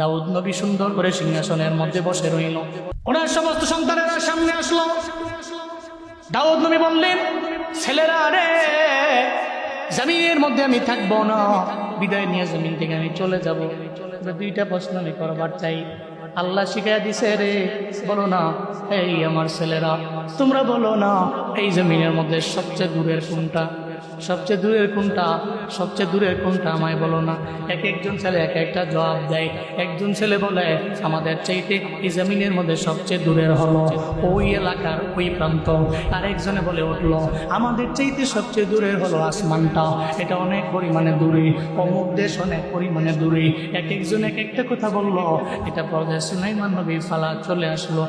দাউদ নবী সুন্দর করে সিংহাসনের মধ্যে বসে রইল। ওনার সমস্ত সন্তানেরা সামনে আসলো। দাউদ নবী বললেন, ছেলেরা রে, জমিনের মধ্যে আমি থাকবো না, বিদায় নিয়ে জমিন থেকে আমি চলে যাব। দুইটা প্রশ্ন আমি করবার চাই। আল্লাহ শিখাই দিছে রে, বলো না এই আমার ছেলেরা, তোমরা বলো না এই জমিনের মধ্যে সবচেয়ে দূরের কোনটা, সবচেয়ে দূরের কোনটা, সবচেয়ে দূরের কোনটা, আমায় বলো না। এক একজন ছেলে এক একটা জবাব দেয়। একজন ছেলে বলে আমাদের চাইতে এই জমিনের মধ্যে সবচেয়ে দূরের হলো ওই এলাকার ওই প্রান্ত। আরেকজনে বলে উঠলো আমাদের চাইতে সবচেয়ে দূরের হলো আসমানটা, এটা অনেক পরিমাণে দূরে, অমুক দেশ অনেক পরিমাণে দূরে। এক একজন এক একটা কথা বললো। এটা পর্যায়ে সুলাইমান নবী ফালা চলে আসলো।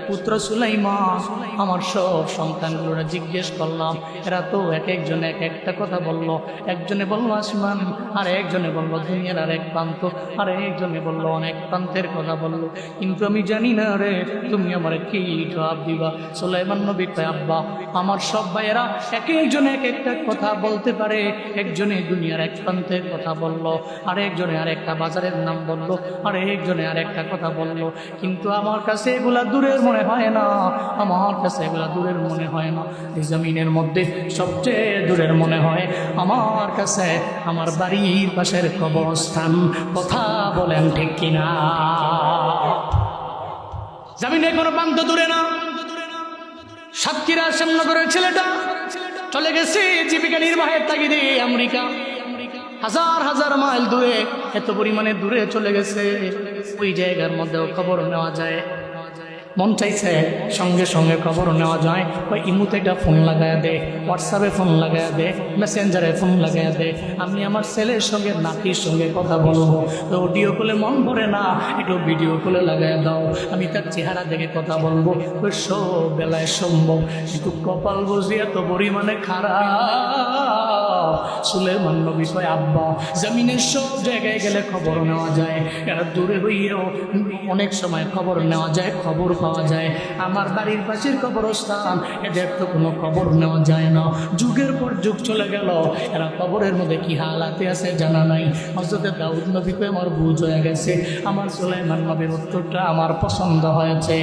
পুত্র সুলাইমান, আমার সব সন্তানগুলোরা জিজ্ঞেস করলাম, এরা তো এক একজন এক একটা কথা বললো। একজনে বললো আসমান, আর একজনে বললো দুনিয়ার আরেক প্রান্ত, আর একজনে বললো অনেক প্রান্তের কথা বললো, কিন্তু আমি জানি না রে তুমি আমার কি জবাব দিবা। সুলাইমান নবী কয়, আব্বা আমার সব ভাইয়েরা এক একজনে এক একটা কথা বলতে পারে। একজনে দুনিয়ার এক প্রান্তের কথা বললো, আর একজনে আরেকটা বাজারের নাম বললো, আর একজনে আরেকটা কথা বললো, কিন্তু আমার কাছে এগুলা দূরের মনে হয় না, আমার কাছে এগুলা দূরের মনে হয় না। এই জমিনের মধ্যে সবচেয়ে দূরের মনে হয় আমার কাছে আমার বাড়ির পাশের কবরস্থান। কথা বলেন ঠিক কিনা? জমিনে কোনো প্রান্ত দূরে না। সাতক্ষীরা শ্যামনগরের ছেলেটা চলে গেছে জীবিকা নির্বাহের তাগিদে আমেরিকা, হাজার হাজার মাইল দূরে, এত পরিমাণে দূরে চলে গেছে। ওই জায়গার মধ্যেও খবর নেওয়া যায়, মন চাইছে সঙ্গে সঙ্গে খবর নেওয়া যায়। ওই ইমুতে একটা ফোন লাগায় দে, হোয়াটসঅ্যাপে ফোন লাগায় দে, মেসেঞ্জারে ফোন লাগায় দে, আমি আমার ছেলের সঙ্গে নাতির সঙ্গে কথা বলবো। তো অডিও কলে মন ভরে না, একটু ভিডিও কলে লাগায় দাও, আমি তার চেহারা দেখে কথা বলবো। ওই সব বেলায় সম্ভব, কিন্তু কপাল বুঝি এত পরিমাণে খারাপ। সুলাইমান নবী কয়, আব্বা জমিনের সব জায়গায় গেলে খবর নেওয়া যায়, এরা দূরে হইয়াও অনেক সময় খবর নেওয়া যায়, খবর পাওয়া যায়। আমার বাড়ির পাশের কবরস্থান, এদের তো কোনো খবর নেওয়া যায় না। যুগের পর যুগ চলে গেল, এরা কবরের মধ্যে কি হালাতে আছে জানা নাই। হযরত দাউদ নবীকে আমার বুঝ হয়ে গেছে, আমার সুলাইমান নবীর উত্তরটা আমার পছন্দ হয়েছে।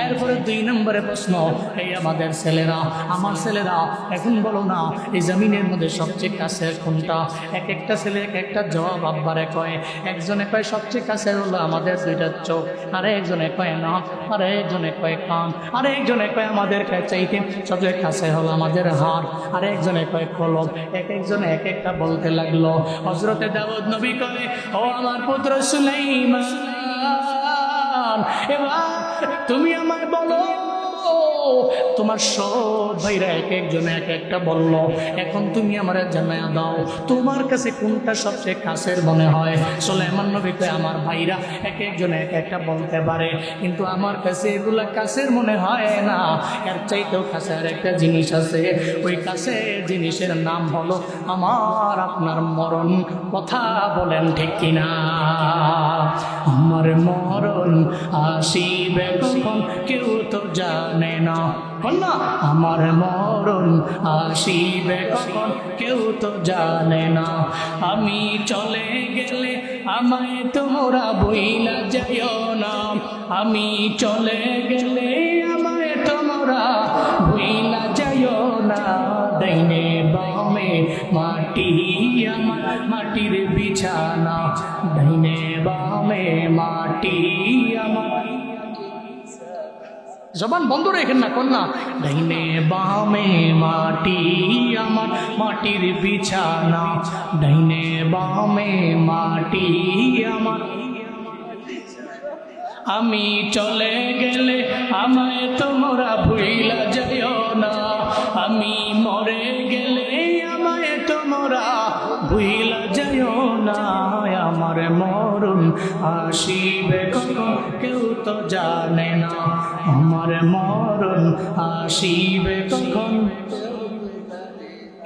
এরপরে 2 নম্বরে প্রশ্ন, এই আমাদের ছেলেরা, আমার ছেলেরা এখন বলো না এই জমিনের মধ্যে সবচেয়ে কাছের কোনটা? এক একটা ছেলে এক একটা জবাব আব্বারে কয়। একজনে কয় সবচেয়ে কাছের হলো আমাদের 2টা চোখ, আরে একজনে কয় না, আরে একজনে কয় কান, আরে একজনে কয় আমাদের চাইতে সবচেয়ে কাছে হলো আমাদের হাড়, আরে একজনে কয় কলব। এক একজনে এক একটা বলতে লাগলো। হযরতে দাউদ নবী কয়, ও আমার পুত্র সুলাইমান, এবার তুমি আমায় বলো, তোমার সব ভাইরা এক একজনে এক একটা বললো, এখন তুমি আমার জানায়া দাও তোমার কাছে কোনটা সবচেয়ে কাছের মনে হয়। সুলাইমান নবী কয়, আমার ভাইরা এক একজনে এক একটা বলতে পারে, কিন্তু আমার কাছে এগুলা কাছের মনে হয় না, এর চাইতেও কাছে আর একটা জিনিস আছে। ওই কাছে জিনিসের নাম হলো আমার আপনার মরণ। কথা বলেন ঠিক কিনা? আমার মরণ আসিবে কখন কেউ তো জানে না, না আমার মরণ আসিবে কখন কেউ তো জানে না। আমি চলে গেলে আমায় তোমরা বইলা যাইও না, আমি চলে গেলে আমায় তোমরা বইলা যাইও না। ডাইনে বামে মাটি আমার মাটির বিছানা, ডাইনে বামে মাটি আমার। জবান বন্ধ রেখেন না, কন্যা। ডাইনে বামে মাটি আমার মাটির বিছানা, ডাইনে বামে মাটি আমার। আমি চলে গেলে আমায় তোমরা ভুইলা যাইও না, আমি মরে গেলে আমায় তোমরা ভুইলা যাইও না। আমার মরণ আসিবে কখন কেউ তো জানে না, আমার মরণ আসিবে কখন।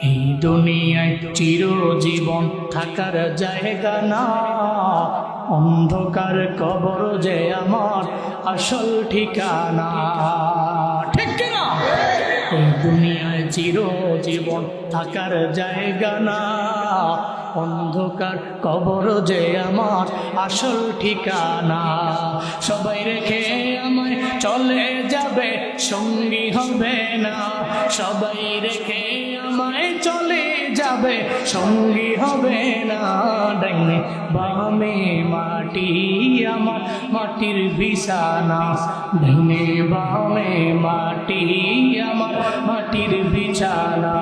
এই দুনিয়ায় চিরজীবন থাকার জায়গা না, অন্ধকার কবর যে আমার আসল ঠিকানা। ঠিক কিনা? এই দুনিয়ায় চিরজীবন থাকার জায়গা না, অন্ধকার কবর যে আমার আসল ঠিকানা। সবাই রেখে আমায় চলে যাবে, সঙ্গী হবে না। সবাই রেখে আমায় চলে যাবে, সঙ্গী হবে না। ডাইনে বামে মাটি আমার মাটির বিছানা, ডাইনে বামে মাটি আমার মাটির বিছানা।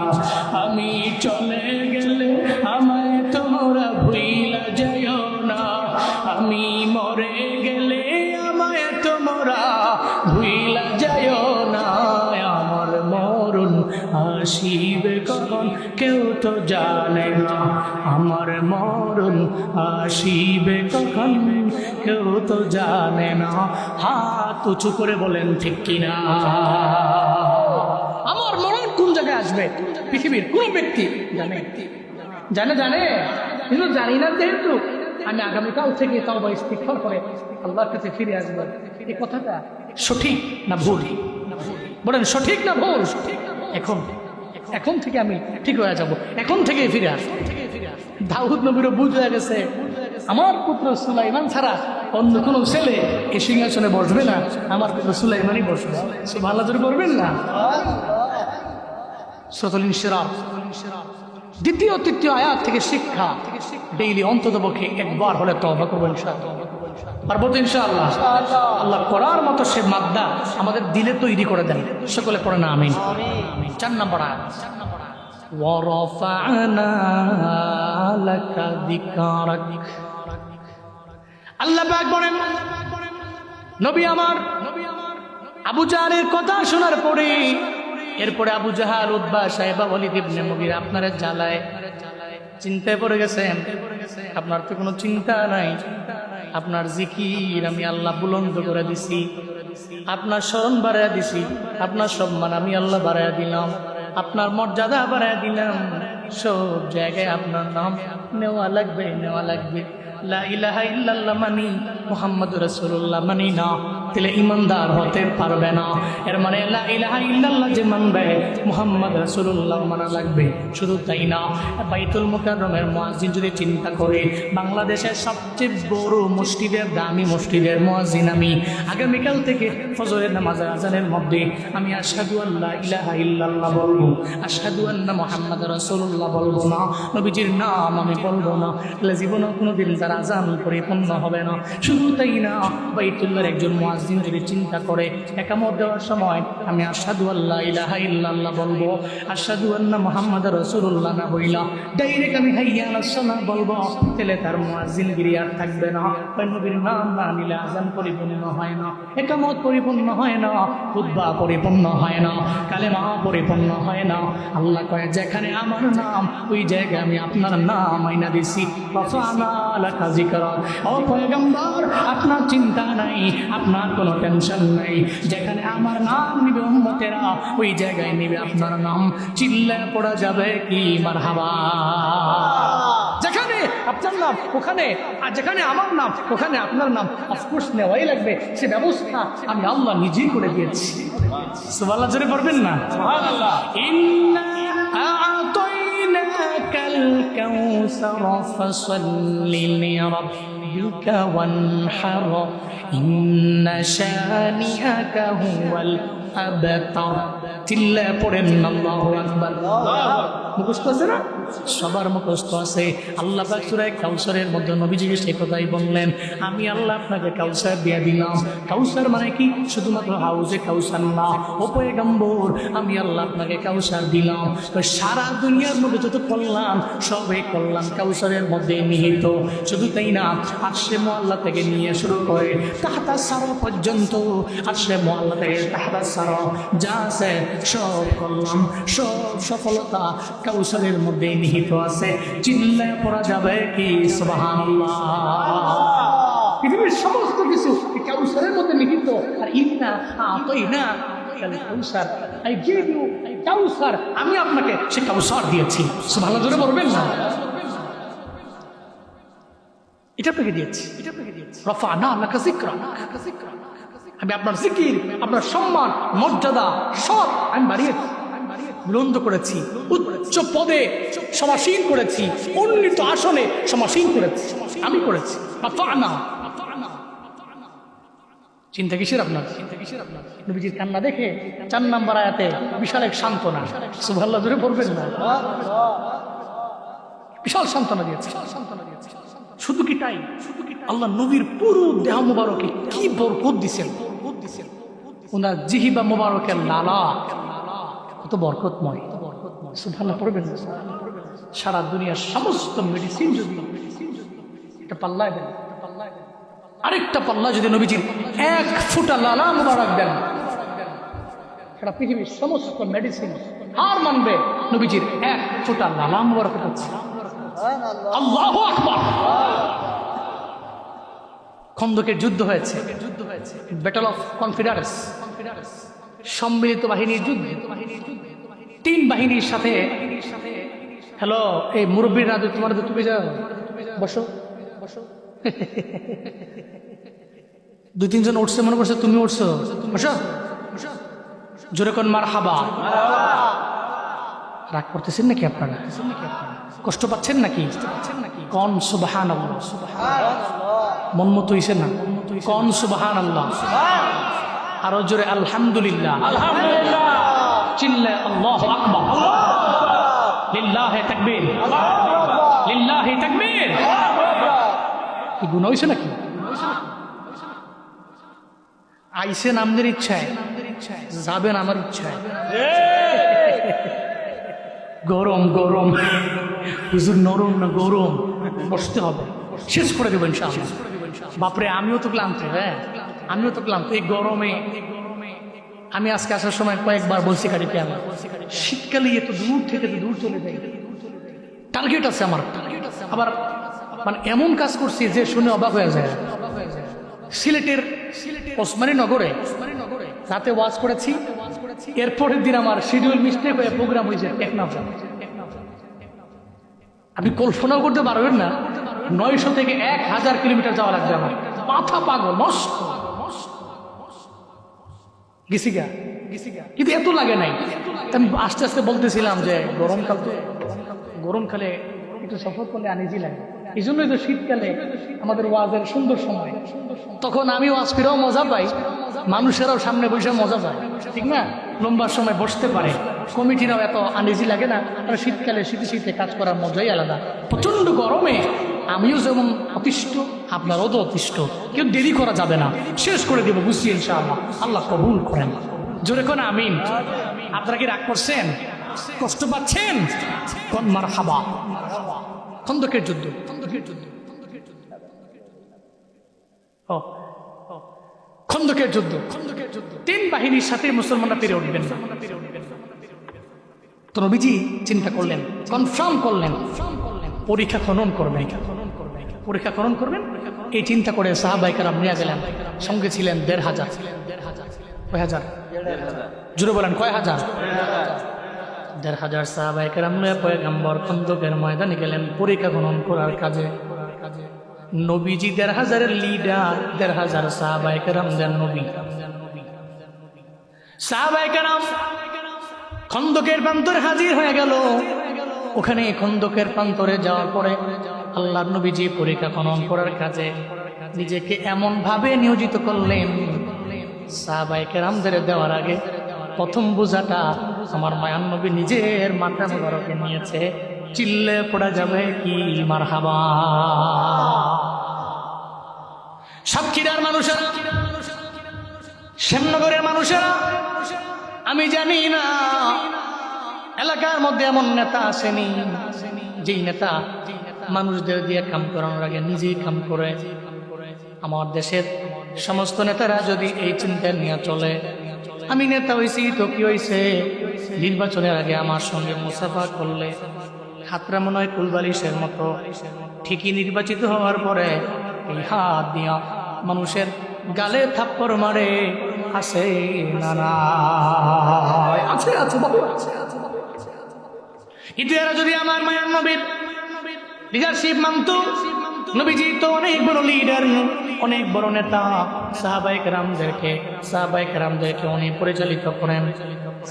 আমি চলে গেলে আমায় তোমরা ভুইলা যাইও না, আমি মরে গেলে আমায় তোমরা ভুইলা যাইও না। আমার মরণ আসিবে কখন কেউ তো জানে না, আমার মরণ আসিবে কখন কেউ তো জানে না। হাত উঁচু করে বলেন ঠিক কিনা? আমার মরণ কোন জায়গায় আসবে পৃথিবীর কোন ব্যক্তি জানে? জানে জানে কিন্তু জানি না যেহেতু আমি আগামীকাল থেকে তওবা ইস্তিগফার করে আল্লাহর কাছে ফিরে আসবো। এই কথাটা সঠিক না ভুল? বলেন সঠিক না ভুল? এখন থেকে আমি ঠিক হয়ে যাব, এখন থেকে ফিরে আসবো। দাউদ নবীরও বুঝে গেছে আমার পুত্র সুলাইমান ছাড়া অন্য কোনো ছেলে এই সিংহাসনে বসবে না, আমার পুত্র সুলাইমানই বসবে। সুবহানাল্লাহ জোরে বলবেন না? সূরাতুল ইনশিরাহ দ্বিতীয় তৃতীয় আয়াত থেকে শিক্ষা, ডেইলি অন্ততপক্ষে একবার হলে তওবা করবো ইনশাআল্লাহ। পারবো তো ইনশাআল্লাহ? আল্লাহ করার মতো সে মাদ্দা আমাদের দিলে তৈরি করে দেন। সকলে পড়ে না আমিন। 4 নম্বর আয়াত, ওয়ারাফা'না লাকা যিকরাক। আল্লাহ পাক বলেন, নবী আমার আবু জাহলের কথা শোনার পরে, এরপরে আবু জাহাল, উতবা, সাইবা, ওয়ালিদ ইবনে মুগীরা আপনারা জ্বালায় চিন্তায় পড়ে গেছেন। আপনার তো কোনো চিন্তা নাই, আপনার জিকির আমি আল্লাহ বুলন্দ করে দিছি, আপনার স্মরণ বাড়াইয়া দিছি, আপনার সম্মান আমি আল্লাহ বাড়াইয়া দিলাম, আপনার মর্যাদা বাড়াইয়া দিলাম। সব জায়গায় আপনার নাম নেওয়া লাগবে, নেওয়া লাগবে। লা ইলাহা ইল্লাল্লাহ মানি, মুহাম্মাদুর রাসূলুল্লাহ মানি না, তাহলে ইমানদার হতে পারবে না। এর মানে লা ইলাহা ইল্লাল্লাহ যে মানবে, মুহাম্মদ রাসূলুল্লাহ মানা লাগবে। শুধু তাই না, বাইতুল মুকাররমের মুয়াজ্জিন যদি চিন্তা করে বাংলাদেশের সবচেয়ে বড় মসজিদের, দামি মসজিদের মুয়াজ্জিন আমি, আগামীকাল থেকে ফজরের নামাজের আজানের মধ্যে আমি আশহাদু আল্লা ইলাহা ইল্লাল্লাহ বলবো, আশহাদু আন্না মুহাম্মাদুর রাসূলুল্লাহ বলবো না, নবীজির নাম আমি বলবো না, তাহলে জীবনে কোনোদিন তার আজান পরিপূর্ণ হবে না। শুধু তাই না, বাইতুল্লাহর একজন মুয়াজ্জিন যদি চিন্তা করে একামত দেওয়ার সময় আমি আশহাদু আল্লা ইলাহা ইল্লাল্লাহ বলবো, আশহাদু আন্না মুহাম্মাদুর রাসূলুল্লাহ না বইলা ডাইরেক্ট আমি হাইয়া আলাস সালাহ বলবো, তাহলে তার মুয়াজ্জিনগিরি আর থাকবে না। নবীর নাম না নিলে আজান পরিপূর্ণ হয় না, একামত পরিপূর্ণ হয় না, খুতবা পরিপূর্ণ হয় না, কালেমা পরিপূর্ণ হয় না। আল্লাহ কয় যেখানে আমার নাম, ওই জায়গায় আমি আপনার নাম আইনা দিছি। রাফা'না লাকা যিকরাক। ও পয়গম্বর, আপনার চিন্তা নাই, আপনার কোনো টেনশন নাই। যেখানে আমার নাম নিবে উম্মতেরা, ওই জায়গায় নিবে আপনার নাম। চিল্লায় পড়া যাবে কি মারহাবা? যেখানে আপনার নাম ওখানে, আর যেখানে আমার নাম ওখানে আপনার নাম অফকোর্স নেওয়াই লাগবে। সে ব্যবস্থা আমি আল্লাহ নিজেই করে দিয়েছি। সুবহানাল্লাহ জোরে পড়বেন না? সুবহানাল্লাহ। ইন্না আ'তাইনাকাল কাউসার ফাসাল্লি লিরাব্বিকা ওয়ানহার ইন্না শানিআকা হুয়াল আবতার। চিল্লায় পড়েন আল্লাহু আকবার। মুখস্থ আছে না? সবার মুখস্থ আছে। আল্লাহ পাক সূরা কাউসারের মধ্যে নবীজিকে সেই কথাই বললেন, আমি আল্লাহ আপনাকে কাউসার দিয়ে দিলাম। কাউসার মানে কি? শুধুমাত্র হাউজে কাউসার না, ও পয়গম্বর আমি আল্লাহ আপনাকে কাউসার দিলাম। তো সারা দুনিয়ার মধ্যে যত কল্যাণ, সবে কল্যাণ কাউসারের মধ্যে নিহিত। শুধু তাই না, আরশে মুআল্লা থেকে নিয়ে শুরু করে তাহতা সারা পর্যন্ত, আরশে মুআল্লা থেকে তাহতা সারা যা আছে সব কল্যাণ, সব সফলতা কাউসারের মধ্যে নিহিত আছে। চিল্লায় পড়া যাবে কি সুবহানাল্লাহ? পৃথিবীর সমস্ত কিছু কাউসারের মধ্যে নিহিত। আর ইন্না আ'তাইনা কাল কাউসার, আই গিভ ইউ কাউসার, আমি আপনাকে সে কাউসার দিয়েছি। সুবহানাল্লাহ জোরে বলবেন না? এটা আপনাকে দিয়েছি, এটা আপনাকে দিয়েছি। রাফা'না লাকা যিকরাক, আমি আপনার জিকির, আপনার সম্মান, মর্যাদা সব আমি বাড়িয়েছি। বুলন্দ করেছি, উচ্চ পদে সমাসীন করেছি, উন্নীত আসনে সমাসীন করেছি, আমি করেছি। চিন্তা কিসের আপনার? নবীজির কান্না দেখে 4 নম্বর আয়াতে বিশাল এক সান্ত্বনা, সুবহানাল্লাহ জোরে বলবেন না? বিশাল সান্ত্বনা দিয়েছে। শুধু কি তাই, আল্লাহ নবীর পুরো দেহ মুবারকে কি বরকত দিয়েছেন। ওনার জিহিবা মুবারকের লালা কত বরকতময়, সুবহানাল্লাহ পড়বেন না? সারা দুনিয়ার সমস্ত মেডিসিন যদি এটা পাল্লায় দেন, আরেকটা পাল্লা যদি নবীজির 1 ফোঁটা লালা মুবারক দেন, সারা পৃথিবীর সমস্ত মেডিসিন হার মানবে নবীজির 1 ফোঁটা লালা মুবারক হচ্ছে। আল্লাহু আকবার। খন্দকের যুদ্ধ হয়েছে, ব্যাটল অফ কনফিডেন্স, সম্মিলিত বাহিনীর যুদ্ধ। 3 বাহিনীর সাথে। হ্যালো, এই মুরব্বীরা তোমার তুমি যাও, বসো বসো। 2-3 জন উঠছে, মনে করছে তুমি উঠছো, বসো জোরে কোন মারহাবা। রাগ করতেছেন নাকি আপনারা? কষ্ট পাচ্ছেন নাকি? কোন সুবহানাল্লাহ। মন মতো হইছে না? কোন সুবহানাল্লাহ। আরো জোরে আলহামদুলিল্লাহ। চিল্লে আল্লাহু আকবার। লিল্লাহি তাকবীর, লিল্লাহি তাকবীর। কি গুনাহ হইছে নাকি? আইসেন আমাদের ইচ্ছায়, যাবেন আমার ইচ্ছায়। গরম গরম, হুজুর নরম না গরম, বসতে হবে, শেষ করে দেবো ইনশাআল্লাহ। বাপরে আমিও তো ক্লান্ত, হ্যাঁ আমিও তো ক্লান্ত এই গরমে। আমি আজকে আসার সময় কয়েকবার বলছি গাড়িতে, আমি শীতকালে এত দূর থেকে তো দূর চলে যাই, টার্গেট আছে আমার। আবার মানে এমন কাজ করছি যে শুনে অবাক হয়ে যায়। সিলেটের ওসমানী নগরে রাতে ওয়াজ করেছি, এরপরের দিন আমার শিডিউল মিস্টেক হয়ে প্রোগ্রাম হয়েছে টেকনাফ। আপনি কল্পনাও করতে পারবেন না, 900 থেকে 1000 কিলোমিটার যাওয়া লাগবে আমার। মাথা পাগল নষ্ট গেছি গা, কিন্তু এত লাগে নাই। আমি আস্তে আস্তে বলতেছিলাম যে গরমকাল তো, গরমকালে একটু সফর করলে আনিজি লাগে। এই জন্যই তো শীতকালে আমাদের ওয়াজের সুন্দর সময়, তখন আমি ওয়াজ ফিরেও মজা পাই, মানুষেরাও সামনে বসে মজা পায়, ঠিক না? লম্বা সময় বসতে পারে, কমিটিরাও এত আনিজি লাগে না। আর শীতকালে শীতে শীতে কাজ করার মজাই আলাদা। প্রচন্ড গরমে আমিও যেমন অতিষ্ঠ, আপনারও তো অতিষ্ঠ, কেউ দেরি করা যাবে না, শেষ করে দেবো বুঝছি ইনশাআল্লাহ। আল্লাহ কবুল করেন, জোরে কোন আমিন। আপনারা কি রাগ করছেন, কষ্ট পাচ্ছেন? কোন মারহাবা। খন্দকের যুদ্ধ, খন্দকের যুদ্ধ, 3 বাহিনীর সাথে মুসলমানরা পেরে উঠবেন না। তো নবীজি চিন্তা করলেন, কনফার্ম করলেন পরীক্ষা খনন করবেন, পরীক্ষা খনন করবেন। এই চিন্তা করে সাহাবায়ে কেরাম নিয়ে গেলেন, সঙ্গে ছিলেন 1500। কয় হাজার? জুড়ে বলেন কয় হাজার? 1500 সাহাবায়ে কেরাম নিয়ে পয়গম্বর খন্দকের ময়দানে গেলেন পরীক্ষা খনন করার কাজে। নবীজি 1500-এর লিডার, 1500 সাহাবায়ে কেরাম দেন নবী। সাহাবায়ে কেরাম খন্দকের প্রান্তরে হাজির হয়ে গেল। ওখানে খন্দকের প্রান্তরে যাওয়ার পরে আল্লাহর নবীজি পরীক্ষা খনন করার কাজে নিজেকে এমন ভাবে নিয়োজিত করলেন, সাহাবায়ে কেরামদের দেওয়ার আগে প্রথম বোঝাটা আমার মায়ান নবী নিজের মাথা মুবারকে নিয়েছে। চিল্লে পড়া যাবে কি মারহাবা। সাতক্ষীরার মানুষেরা, শ্যামনগরের মানুষেরা, আমি জানি না এলাকার মধ্যে এমন নেতা আসেনি যেই নেতা মানুষদের দিয়ে কাম করানোর আগে নিজেই কাম করে। আমার দেশের সমস্ত নেতারা যদি এই চিন্তা নিয়ে চলে, আমি নেতা হয়েছি তো কি হয়েছে, নির্বাচনের আগে আমার সঙ্গে মুসাফা করলে হাতরা মনে হয় কুলবালিশের মতো, ঠিকই নির্বাচিত হওয়ার পরে এই হাত দিয়া মানুষের গালে থাপ্পড় মারে। আছে না? আছে, আছে বাবু, আছে। কিন্তু এরা যদি আমার মায়ার নবীর লিডারশিপ মানত, নবীজি তো অনেক বড় লিডার, অনেক বড় নেতা, সাহাবায়ে কেরামদেরকে উনি পরিচালিত করেন।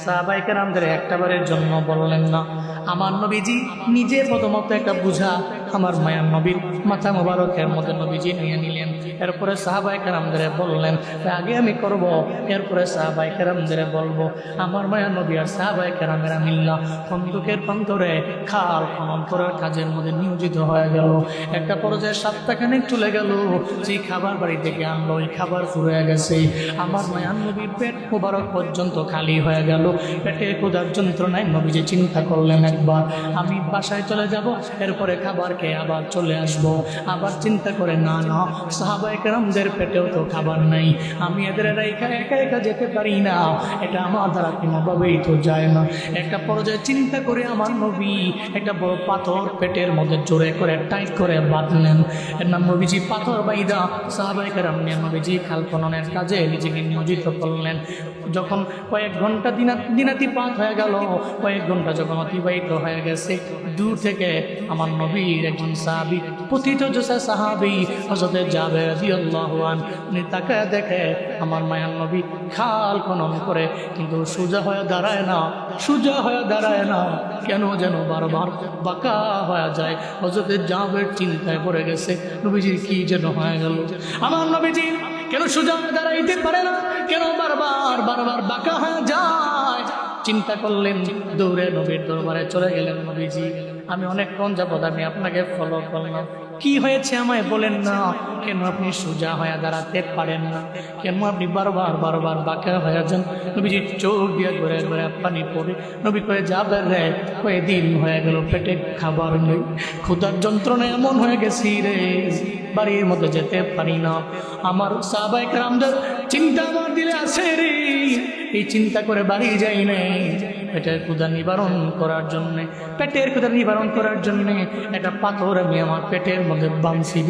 সাহাবায়ে কেরামদের একটাবারের জন্য বললেন না। আমার নবীজি নিজে প্রথমত একটা বুঝা আমার মায়ার নবীর মাথা মোবারকের মধ্যে নবীজি নিয়ে নিলেন। এরপরে সাহাবায়ে কেরামদের বললেন আগে আমি করব, এরপরে সাহাবায়ে কেরামদের বলবো। আমার মায়ার নবী আর সাহাবায়ে কেরামেরা মিল্লা বন্দুকের প্রান্তরে খাল খনন করার কাজের মধ্যে নিয়োজিত হয়ে গেল। একটা পর্যায়ে সপ্তাহখানেক চলে গেল, যেই খাবার বাড়ি থেকে আনলো ওই খাবার ফুরিয়ে গেছে। আমার মায়ার নবীর পেট মোবারক পর্যন্ত খালি হয়ে গেল। পেটে ক্ষুধার যন্ত্রণায় নবীজি চিন্তা করলেন একবার আমি বাসায় চলে যাব, এরপরে খাবার খেয়ে আবার চলে আসব। আবার চিন্তা করে না সাহাবায়ে কেরামদের পেটেও তো খাবার নাই, আমি এদের একা একা যেতে পারি না, এটা আমার দ্বারা কোনোভাবেই তো যায় না। একটা পর্যায়ে চিন্তা করে আমার নবী একটা বড় পাথর পেটের মধ্যে জোরে করে টাইট করে বাঁধলেন। এর নাম নবীজি পাথর বাইদা সাহাবায়ে কেরাম নিয়ে নবীজি খাল খননের কাজে নিজেকে নিয়োজিত করলেন। যখন কয়েক ঘন্টা দিনাতি পাত হয়ে গেল, কয়েক ঘন্টা যখন অতিবাহিত হয়ে গেছে, দূর থেকে আমার নবীর একজন সাহাবী, পতিতযশা সাহাবী হযরত জাবের রাদিয়াল্লাহু আনহু, উনি তাকায় দেখে আমার মায়ার নবী খাল খনন করে কিন্তু সোজা হয়ে দাঁড়ায় না, কেন যেন বারবার বাঁকা হয়ে যায়। হযরত জাবের চিন্তায় পড়ে গেছে নবীজির কি যেন হয়ে গেল। আমার নবীজি কেন সোজা হয়ে দাঁড়াইতে পারে না, কেন বারবার বাঁকা হয়ে যায়। চিন্তা করলেন, দৌড়ে নবীর দরবারে চলে গেলেন। নবীজি আমি অনেকক্ষণ যাবত আমি আপনাকে ফলো করলাম, কি হয়েছে আমায় বলেন না, কেন আপনি সোজা হয়ে দাঁড়াতে পারেন না, কেন আপনি বারবার বাঁকা হয়ে যান। নবীজি চোখ দিয়ে ঘুরে পানি পড়ে নবী কয়ে যাবে রে, কয়েকদিন হয়ে গেল পেটে খাবার নেই, ক্ষুধার যন্ত্রণা এমন হয়ে গেছি রে, বাড়ির মধ্যে যেতে পারি না। আমার সাহাবায়ে কেরামদের চিন্তা আমার দিলে আছে রে, এই চিন্তা করে বাড়ি যাই নাই। পেটের ক্ষুধা নিবারণ করার জন্যে একটা পাথর আমি আমার পেটের মধ্যে বাঁধছি।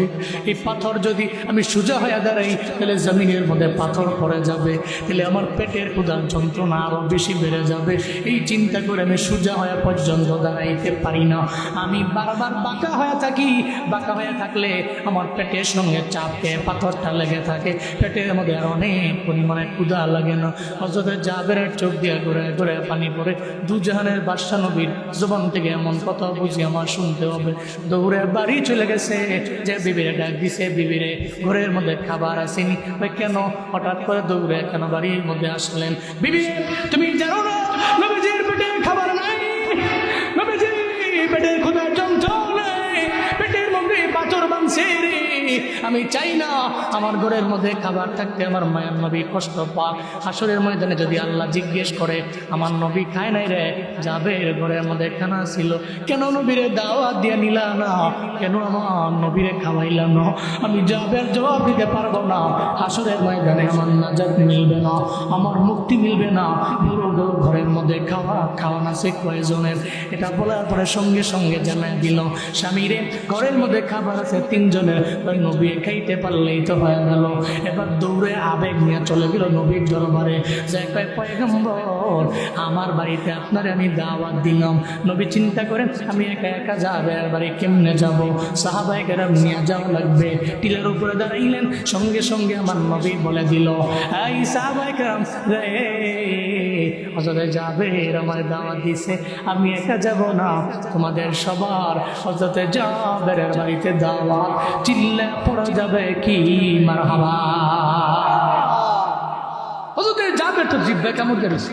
এই পাথর যদি আমি সোজা হয়ে দাঁড়াই তাহলে জমিনের মধ্যে পাথর পড়ে যাবে, তাহলে আমার পেটের ক্ষুধার যন্ত্রণা আরও বেশি বেড়ে যাবে। এই চিন্তা করে আমি সোজা হয়ে পর্যন্ত দাঁড়াইতে পারি না, আমি বারবার বাঁকা হয়ে থাকি। বাঁকা হয়ে থাকলে আমার পেটের সঙ্গে চাপ খেয়ে পাথরটা লেগে থাকে, পেটের মধ্যে আর অনেক পরিমাণে ক্ষুধা লাগে না। হযরত জাবেরের চোখ দিয়ে ঘুরে পানি পড়ে। দুজাহানের বাদশা নবীর জবান থেকে এমন কথা বুঝি আমার শুনতে হবে। দৌড়ে বাড়ি চলে গেছে, যে বিবিরে ডাক দিছে, বিবিরে ঘরের মধ্যে খাবার আসেনি। কেন হঠাৎ করে দৌড়ে কেন বাড়ির মধ্যে আসলেন? বিবি তুমি জানো না নবীজির পেটে খাবার নাই, নবীজি পেটের ক্ষুধার যন্ত্রণা, পেটের মধ্যে পাথর বাঁধছে রে। আমি চাই না আমার ঘরের মধ্যে খাবার থাকতে আমার মায়ের নবী কষ্ট পাক। হাসরের ময়দানে যদি আল্লাহ জিজ্ঞেস করে আমার নবী খায় নাই রে, জাবের ঘরের মধ্যে খানা ছিল, কেন নবীরে দাওয়াত দিয়ে নিলা না, কেন আমার নবীরে খাওয়াইলা না? আমি জাবের জবাব দিতে পারবো না। হাসরের ময়দানে আমার নাজাত মিলবে না, আমার মুক্তি মিলবে না। পুরো ঘরের মধ্যে খাওয়ান আছে কয়জনের? এটা বলার পরে সঙ্গে সঙ্গে জানাই দিল স্বামীরে ঘরের মধ্যে খাবার আছে 3 জনের, ওই নবী খাইতে পারলেই তো হয়ে গেল। এবার দৌড়ে আবেগ নিয়ে চলে গেল নবীর দরবারে, যে কয় পয়গম্বর আমার বাড়িতে আপনারে আমি দাওয়াত দিলাম। নবী চিন্তা করেন আমি একা জাবের বাড়ি কেমনে যাব, সাহাবায়ে কেরাম নিয়ে যাওয়া লাগবে। টিলার উপরে দাঁড়াইলেন, সঙ্গে সঙ্গে আমার নবী বলে দিল এই সাহাবায়ে কেরাম রে, হযরত জাবের আমার দাওয়াত দিছে, আমি একা যাব না, তোমাদের সবার হযরত জাবেরের বাড়িতে দাওয়াত। চিল্লা পড়া যাবে কি মারহাবা। হযরত জাবের তো জিব্বা কামড় দিয়েছে,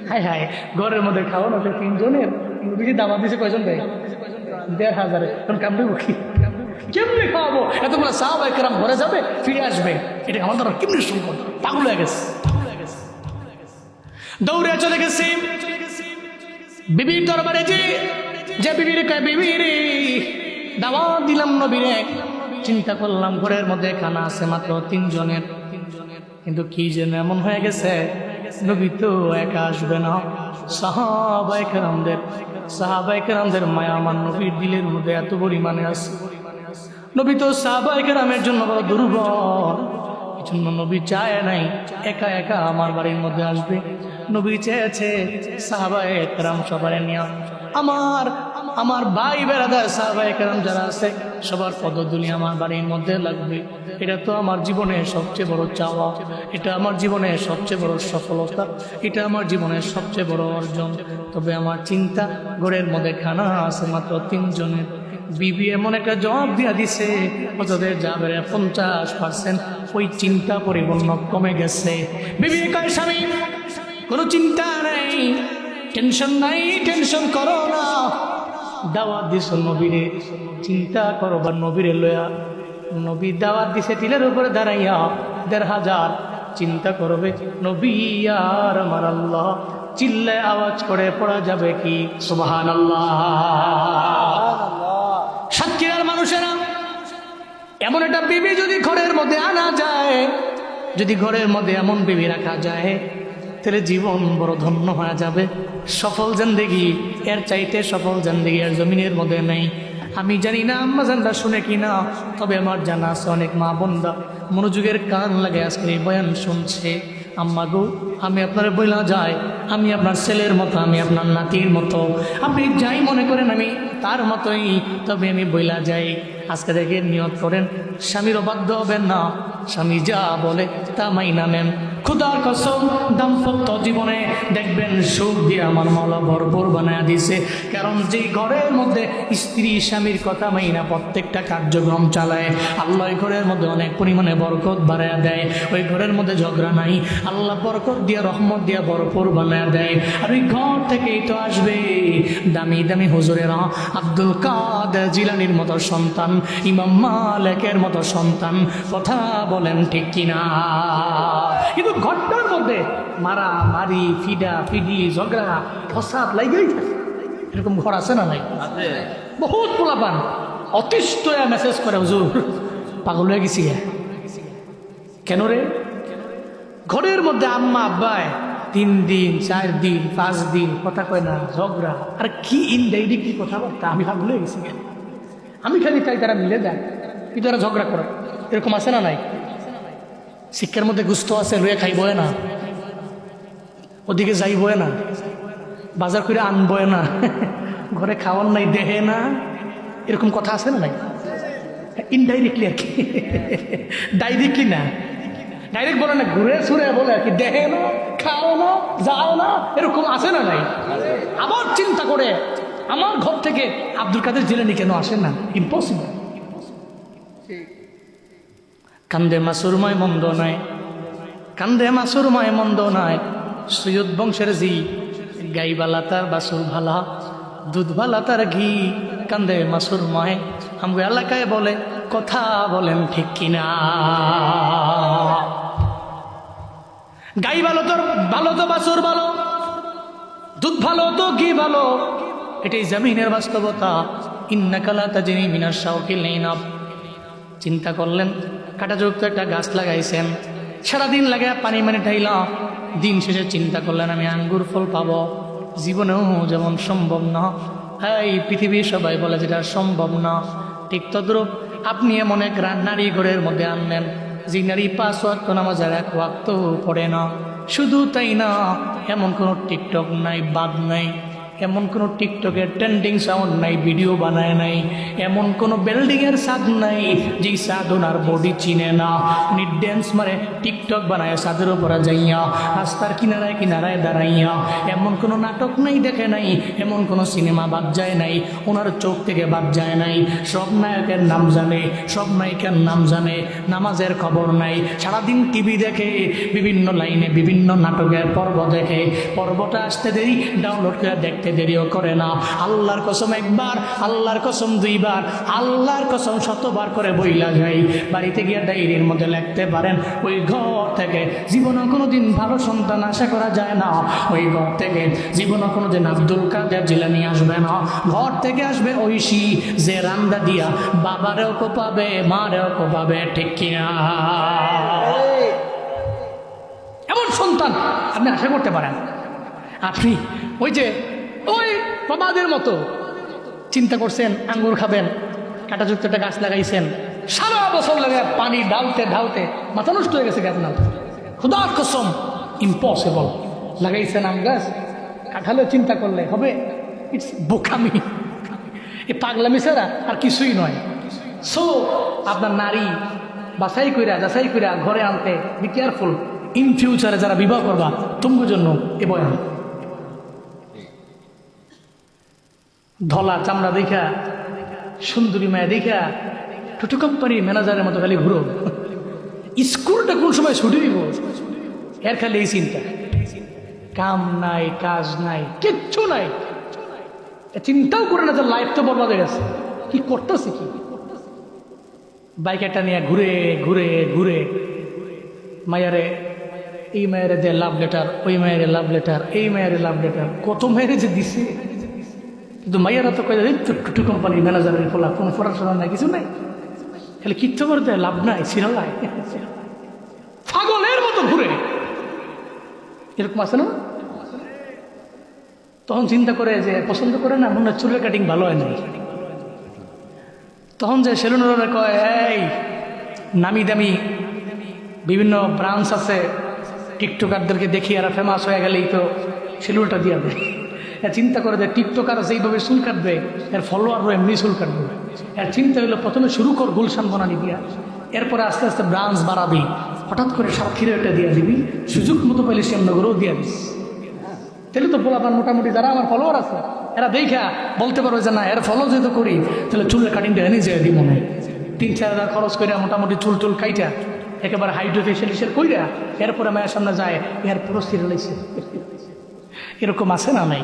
হায় হায়, ঘরের মধ্যে খাওয়ানো 3 জনের, বেশি দাওয়াত দিছে কয়জন ভাই? 1500। এখন কামড়ে কি কেমনি খাওয়াবো? এতগুলো সাহাবায়ে কেরাম ঘরে যাবে ফিরে আসবে, এটা আমাদের কেমনি সম্ভব? পাগল হয়ে গেছে। দৌড়ে চলে গেছে বিবির দরবারে, যে বিবির কয় বিবি রে দাওয়াত দিলাম নবীরে, চিন্তা করলাম ঘরের মধ্যে খানা আছে মাত্র 3 জনের, কিন্তু কি যেন এমন হয়ে গেছে নবী তো একা আসবে না। সাহাবায়ে কেরামদের মায়া আমার নবীর দিলের মধ্যে এত পরিমাণে আছে। নবী তো সাহাবায়ে কেরামের জন্য বড় দুর্বল, এই জন্য নবী চায় নাই একা আমার বাড়ির মধ্যে আসবে। নবী চেয়েছে সাহাবায়ে কেরাম সবারে নিয়ে আমার ভাই বেরাদার সাহাবায়ে কেরাম যারা আছে সবার পদধূলি আমার বাড়ির মধ্যে লাগবে। এটা তো আমার জীবনের সবচেয়ে বড় চাওয়া, এটা আমার জীবনের সবচেয়ে বড় সফলতা, এটা আমার জীবনের সবচেয়ে বড় অর্জন। তবে আমার চিন্তা, ঘরের মধ্যে খানা আছে মাত্র 3 জনের। বিবি এমন একটা জবাব দিয়া দিছে, ওদের যাবে 50%, ওই চিন্তা পরিপূর্ণ কমে গেছে। বিবি কয় স্বামী কোনো চিন্তা নাই, টেনশন নাই, টেনশন করো না। দাওয়াত দিছ নবীরে, চিন্তা করো বা নবীরে লয়া। নবী দাওয়াত দিছে টিলের উপরে দাঁড়াইয়া 1500 চিন্তা করবে। নবী আর আমার আল্লাহ চিল্লে আওয়াজ করে পড়া যাবে কি সুবহানাল্লাহ। সাতক্ষীরার মানুষেরা এমন একটা বিবি যদি ঘরের মধ্যে আনা যায়, যদি ঘরের মধ্যে এমন বিবি রাখা যায়, তাহলে জীবন বড় ধন্য হয়ে যাবে। সফল জিন্দেগি, এর চাইতে সফল জিন্দেগি আর জমিনের মধ্যে নেই। আমি জানি না আম্মা জানটা শুনে কিনা, তবে আমার জানা আছে অনেক মা বোনরা মনোযোগের কান লাগে আজকে এই বয়ান শুনছে। আম্মা গো, আমি আপনার বইলা যাই, আমি আপনার ছেলের মতো, আমি আপনার নাতির মতো, আপনি যাই মনে করেন আমি তার মতোই। তবে আমি বইলা যাই, আজকে থেকে নিয়ত করেন স্বামীর অবাধ্য হবেন না, স্বামী যা বলে তা মাইনা নেন। খুদার কসম দাম্পত্য জীবনে দেখবেন সুখ দিয়ে আমার মাওলা ভরপুর বানায় দিছে। কারণ যেই ঘরের মধ্যে স্ত্রী স্বামীর কথা মাইনা প্রত্যেকটা কার্যক্রম চালায়, আল্লাহ ওই ঘরের মধ্যে অনেক পরিমাণে বরকত বাড়ায় দেয়। ওই ঘরের মধ্যে ঝগড়া নাই, আল্লাহ বরকত দিয়ে রহমত দিয়ে ভরপুর বানায় দেয়। আর ওই ঘর থেকেই তো আসবে দামি দামি হুজুরেরা, আব্দুল কাদের জিলানীর মতো সন্তান, ইমাম মালিকের মতো সন্তান। কথা বলেন ঠিক কিনা? কিন্তু ঘরটার মধ্যে মারা মারি, ফিডা ফিডি, ঝগড়া ফসাদ লাগেই থাকে। এরকম ঘর আছে না নাই? বহুত পোলাপান অতিষ্ঠ মেসেজ করে, হুজুর পাগল হয়ে গেছি কেন রে? ঘরের মধ্যে আম্মা আব্বায় 3 দিন 4 দিন 5 দিন কথা কয় না, ঝগড়া। আর কি ইনডাইরেক্টলি কথাবার্তা, আমি পাগল হয়ে গেছি। আমি খালি চাই তারা মিলে যায়, কিন্তু তারা ঝগড়া করে। এরকম আছে না নাই? শিক্ষার মধ্যে গুস্ত আছে, লয়ে খাইবই না, ওদিকে যাইবই না, বাজার করে আনবই না, ঘরে খাওয়ার নাই, দেহে না। এরকম কথা আছে না নাই? ইনডাইরেক্টলি আর কি, ডাইরেক্টলি না। ডাইরেক্ট বলে না, ঘুরে সুরে বলে আর কি, দেহে না, খাও না, যাও না। এরকম আছে না নাই? আবার চিন্তা করে আমার ঘর থেকে আব্দুল কাদের জিলানী কেন আসেন না? ইম্পসিবল। কান্দে মাসুরময় মন্দ নয়, কান্দে মাসুরময় মন্দ নয়। সৈয়দ বংশের জি, গাইবালা তার বাসুর ভালা, দুধ ভালা তার ঘি। কান্দে মাসুরময়, আমাকে এলাকায় বলে, কথা বলেন ঠিক কিনা? গাই ভালো তোর ভালো তো বাসুর ভালো, দুধ ভালো তো ঘি ভালো, এটাই জমিনের বাস্তবতা। ইন্নাকা লা তাজরি মিনাশ শাওকিল ইনাব। চিন্তা করলেন কাঁটাযুক্ত একটা গাছ লাগাইছেন, সারাদিন লাগে পানি মানে ঢাইলা, দিন শেষে চিন্তা করলেন আমি আঙ্গুর ফল পাবো। জীবনেও যেমন সম্ভব না, হ্যাঁ এই পৃথিবীর সবাই বলে যেটা সম্ভব না, ঠিক তদ্রূপ আপনি এমন এক নারী ঘরের মধ্যে আনলেন, যে নারী 5 ওয়াক্ত নামাজের 1 ওয়াক্ত পড়ে না। শুধু তাই না, এমন কোনো টিকটক নাই, বাদ নাই, এমন কোনো টিকটকের ট্রেন্ডিং সাউন্ড নাই, ভিডিও বানায় নাই, এমন কোনো বিল্ডিংয়ের ছাদ নাই যেই ছাদ ওনার বডি চিনে না। উনি ড্যান্স মারে, টিকটক বানায় ছাদের উপরে যাইয়া, রাস্তার কিনারায় কিনারায় দাঁড়াইয়া। এমন কোনো নাটক নাই দেখে নাই, এমন কোনো সিনেমা বাদ যায় নাই, ওনার চোখ থেকে বাদ যায় নাই। সব নায়কের নাম জানে, সব নায়িকার নাম জানে, নামাজের খবর নাই। সারাদিন টিভি দেখে, বিভিন্ন লাইনে বিভিন্ন নাটকের পর্ব দেখে, পর্বটা আসতে দেরি ডাউনলোড করে দেখতে দেরিও করে না। আল্লাহর কসম 1 বার, আল্লাহর কসম 2 বার, আল্লাহর কসম 100বার করে বইলা যায়। বাড়িতে গিয়ে ডায়েরির মধ্যে লিখতে পারেন, ওই ঘর থেকে জীবনে কোনোদিন ভালো সন্তান আশা করা যায় না। ওই ঘর থেকে জীবনে কোনোদিন আব্দুল কাদের জিলানী আসবে না। ঘর থেকে আসবে ঐশী, যে রান্দা দিয়া বাবারেও কোপাবে, মারেও কোপাবে, ঠিক কিনা? এমন সন্তান আপনি আশা করতে পারেন। আপনি ওই বাবাদের মতো চিন্তা করছেন, আঙ্গুর খাবেন, কাঁটাযুক্ত একটা গাছ লাগাইছেন, সারা বছর লাগে পানি ঢালতে ঢালতে মাথা নষ্ট হয়ে গেছে গাছ না। খুদার কসম ইম্পসিবল। লাগাইছেন আম গাছ, কাঁঠালে চিন্তা করলে হবে, ইটস বোকামি। এই পাগলামি ছাড়া আর কিছুই নয়। সো আপনার নারী বাছাই কইরা যাচাই কইরা ঘরে আনতে বি কেয়ারফুল। ইন ফিউচারে যারা বিবাহ করবা তোমার জন্য এ বয়ান। ধলা চামড়া দেখা সুন্দরী মায়া দেখা টোটো কোম্পানি ম্যানেজারের মতো খালি ঘুরো। স্কুলটা কোন সময় ছুটি দিব এর খালি এই চিন্তা। কাম নাই, কাজ নাই, কিচ্ছু নাই, চিন্তাও করে না যে লাইফ তো বরবাদ হয়ে গেছে, কি করতেছে কি। বাইক একটা নিয়ে ঘুরে ঘুরে ঘুরে মায়ারে, এই মায়েরে দে লাভ লেটার, ওই মায়েরে লাভ লেটার, এই মায়েরে লাভ লেটার, কত মায়েরে যে দিছে। কিন্তু মাইয়ারা তো কয়ে টুটু কোম্পানির ম্যানেজারের ফলা কোনো পড়াশোনা নাই, কিছু নাই, খালি কিচ্ছু করতে লাভ নাই, সিরালাই পাগলের মতো ঘুরে। এরকম আছে না? তখন চিন্তা করে যে পছন্দ করে না, মনে হয় চুলের কাটিং ভালো হয় নাই। তখন যে সেলুনরা কয় এই নামি দামি বিভিন্ন ব্রাঞ্চ আছে, টিকটকারদেরকে দেখি এরা ফেমাস হয়ে গেলেই তো সেলুনটা দিয়ে দেয়। চিন্তা করে যে টিকটকার যেইভাবে চুল কাটবে এর ফলোয়ারও এমনি চুল কাটবে। এর চিন্তা হলো প্রথমে শুরু কর গুলশান বনানি দিয়া, এরপরে আস্তে আস্তে ব্রাঞ্চ বাড়াবি, হঠাৎ করে সাতক্ষীরা একটা দিয়ে দিবি, সুযোগ মতো পাইলে শ্যামনগরেও দিয়ে দিস। তাহলে তো বলাবার মোটামুটি যারা আমার ফলোয়ার আছে এরা দেখা বলতে পারবে যে না এর ফলো যেহেতু করি তাহলে চুলের কাটিংটা এনে যায় দিব মনে 3-4 হাজার খরচ করে মোটামুটি চুল টুল কাইটা একেবারে হাইড্রো ফেশিয়াল কইরা এরপরে মায়ের সামনে যায় এর পুরো সিরিয়ালাইছে। এরকম আছে না নাই?